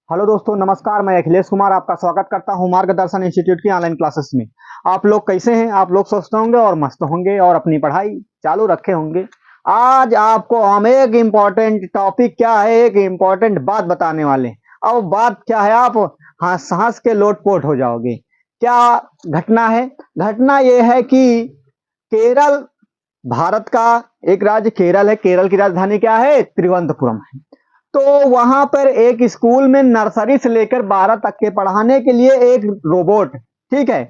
Hello दोस्तों, नमस्कार। मैं अखिलेश कुमार आपका स्वागत करता हूं मार्गदर्शन इंस्टीट्यूट की ऑनलाइन क्लासेस में। आप लोग कैसे हैं? आप लोग स्वस्थ होंगे और मस्त होंगे और अपनी पढ़ाई चालू रखे होंगे। आज आपको हम एक इम्पोर्टेंट टॉपिक क्या है, एक इम्पोर्टेंट बात बताने वाले हैं। अब बात क्या है, आप हंस हंस के लोटपोट हो जाओगे। क्या घटना है? घटना यह है कि केरल, भारत का एक राज्य केरल है। केरल की राजधानी क्या है? तिरुवनंतपुरम है। तो वहां पर एक स्कूल में नर्सरी से लेकर 12 तक के पढ़ाने के लिए एक रोबोट, ठीक है।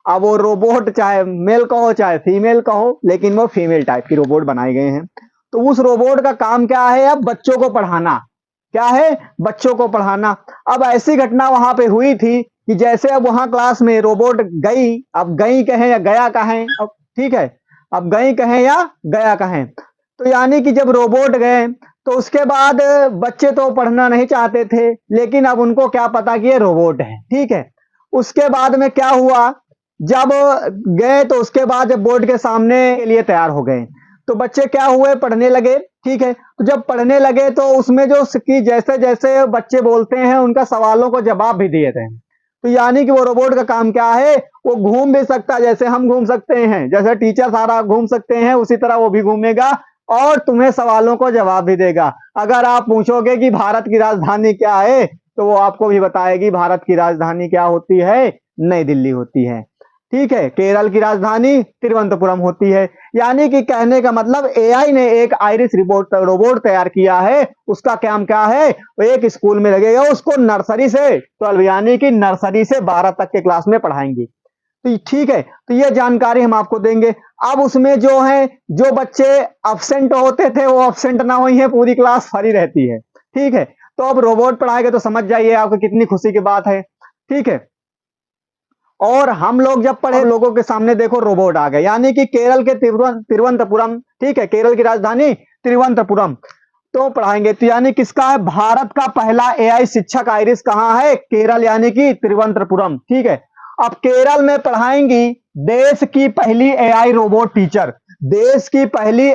अब वो रोबोट चाहे मेल कहो चाहे फीमेल कहो, लेकिन वो फीमेल टाइप की रोबोट बनाए गए हैं। तो उस रोबोट का काम क्या है? अब बच्चों को पढ़ाना। क्या है? बच्चों को पढ़ाना। अब ऐसी घटना वहां पे हुई थी कि जैसे अब वहां क्लास में रोबोट गई, अब गई कहें या गया कहें, अब ठीक है, अब गई कहें या गया कहें। तो यानी कि जब रोबोट गए तो उसके बाद बच्चे तो पढ़ना नहीं चाहते थे, लेकिन अब उनको क्या पता कि ये रोबोट है, ठीक है। उसके बाद में क्या हुआ, जब गए तो उसके बाद जब बोर्ड के सामने के लिए तैयार हो गए तो बच्चे क्या हुए, पढ़ने लगे, ठीक है। तो जब पढ़ने लगे तो उसमें जो कि जैसे जैसे बच्चे बोलते हैं उनका सवालों को जवाब भी दिए थे। तो यानी कि वो रोबोट का काम क्या है, वो घूम भी सकता है, जैसे हम घूम सकते हैं, जैसे टीचर सारा घूम सकते हैं उसी तरह वो भी घूमेगा और तुम्हें सवालों को जवाब भी देगा। अगर आप पूछोगे कि भारत की राजधानी क्या है, तो वो आपको भी बताएगी भारत की राजधानी क्या होती है, नई दिल्ली होती है, ठीक है। केरल की राजधानी तिरुवनंतपुरम होती है। यानी कि कहने का मतलब एआई ने एक आइरिस रोबोट तैयार किया है। उसका काम क्या है, वो एक स्कूल में लगेगा, उसको नर्सरी से 12 यानी कि नर्सरी से 12 तक के क्लास में पढ़ाएंगे। तो ठीक है, तो ये जानकारी हम आपको देंगे। अब उसमें जो है, जो बच्चे अब्सेंट होते थे वो अब्सेंट ना हुई है, पूरी क्लास भरी रहती है, ठीक है। तो अब रोबोट पढ़ाएंगे तो समझ जाइए आपको कितनी खुशी की बात है, ठीक है। और हम लोग जब पढ़े, लोगों के सामने देखो रोबोट आ गए, यानी कि केरल के तिरुवनंतपुरम, ठीक है, केरल की राजधानी तिरुवनंतपुरम। तो पढ़ाएंगे, तो यानी किसका है, भारत का पहला एआई शिक्षक आइरिस कहाँ है, केरल यानी कि तिरुवनंतपुरम, ठीक है। अब केरल में पढ़ाएंगी देश की पहली एआई रोबोट टीचर। देश की पहली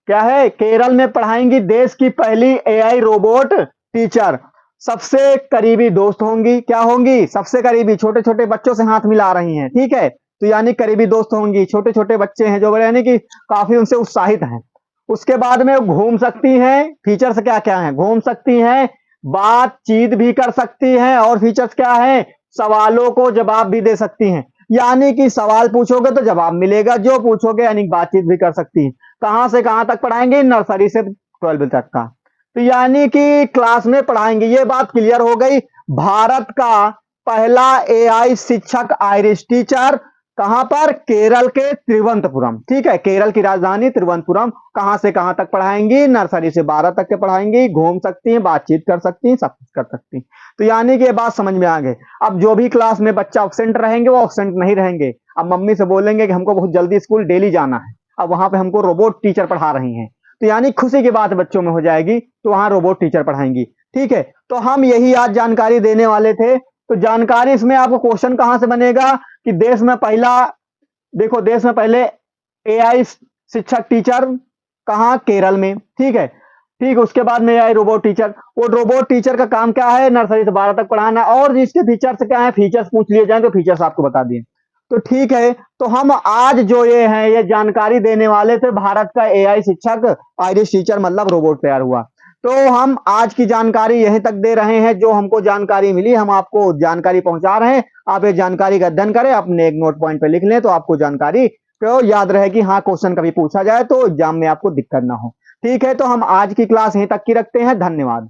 क्या है, केरल में पढ़ाएंगी देश की पहली एआई रोबोट टीचर। सबसे करीबी दोस्त होंगी, क्या होंगी, सबसे करीबी, छोटे छोटे बच्चों से हाथ मिला रही हैं, ठीक है। तो यानी करीबी दोस्त होंगी, छोटे छोटे बच्चे हैं जो बड़े, यानी कि काफी उनसे उत्साहित हैं। उसके बाद में घूम सकती हैं। फीचर्स क्या क्या हैं, घूम सकती हैं, बातचीत भी कर सकती हैं, और फीचर्स क्या है, सवालों को जवाब भी दे सकती हैं। यानी कि सवाल पूछोगे तो जवाब मिलेगा, जो पूछोगे, यानी बातचीत भी कर सकती हैं। कहां से कहां तक पढ़ाएंगे, नर्सरी से 12 तक का। तो यानी कि क्लास में पढ़ाएंगे, ये बात क्लियर हो गई। भारत का पहला एआई शिक्षक आइरिश टीचर, कहां पर, केरल के तिरुवनंतपुरम, ठीक है। केरल की राजधानी तिरुवनंतपुरम। कहां से कहां तक पढ़ाएंगी, नर्सरी से 12 तक के पढ़ाएंगी, घूम सकती हैं, बातचीत कर सकती हैं, सब कुछ कर सकती हैं। तो यानी कि ये बात समझ में आ गई। अब जो भी क्लास में बच्चा अब्सेंट रहेंगे वो अब्सेंट नहीं रहेंगे। अब मम्मी से बोलेंगे कि हमको बहुत जल्दी स्कूल डेली जाना है, अब वहां पे हमको रोबोट टीचर पढ़ा रही हैं, तो यानी खुशी की बात बच्चों में हो जाएगी, तो वहां रोबोट टीचर पढ़ाएंगी, ठीक है। तो हम यही आज जानकारी देने वाले थे। तो जानकारी इसमें आपको क्वेश्चन कहां से बनेगा कि देश में पहला, देखो देश में पहले एआई शिक्षक टीचर कहां, केरल में, ठीक है। ठीक, उसके बाद में एआई रोबोट टीचर। वो रोबोट टीचर का काम क्या है, नर्सरी से 12 तक पढ़ाना। और इसके फीचर्स क्या है, फीचर्स पूछ लिए जाए तो फीचर्स आपको बता दिए। तो ठीक है, तो हम आज जो ये हैं ये जानकारी देने वाले थे, भारत का एआई शिक्षक आइरिश टीचर मतलब रोबोट तैयार हुआ। तो हम आज की जानकारी यहीं तक दे रहे हैं, जो हमको जानकारी मिली हम आपको जानकारी पहुंचा रहे हैं। आप ये जानकारी का अध्ययन करें, अपने एक नोट पॉइंट पे लिख लें, तो आपको जानकारी तो याद रहे कि हाँ क्वेश्चन कभी पूछा जाए तो एग्जाम में आपको दिक्कत ना हो। ठीक है, तो हम आज की क्लास यहीं तक की रखते हैं। धन्यवाद।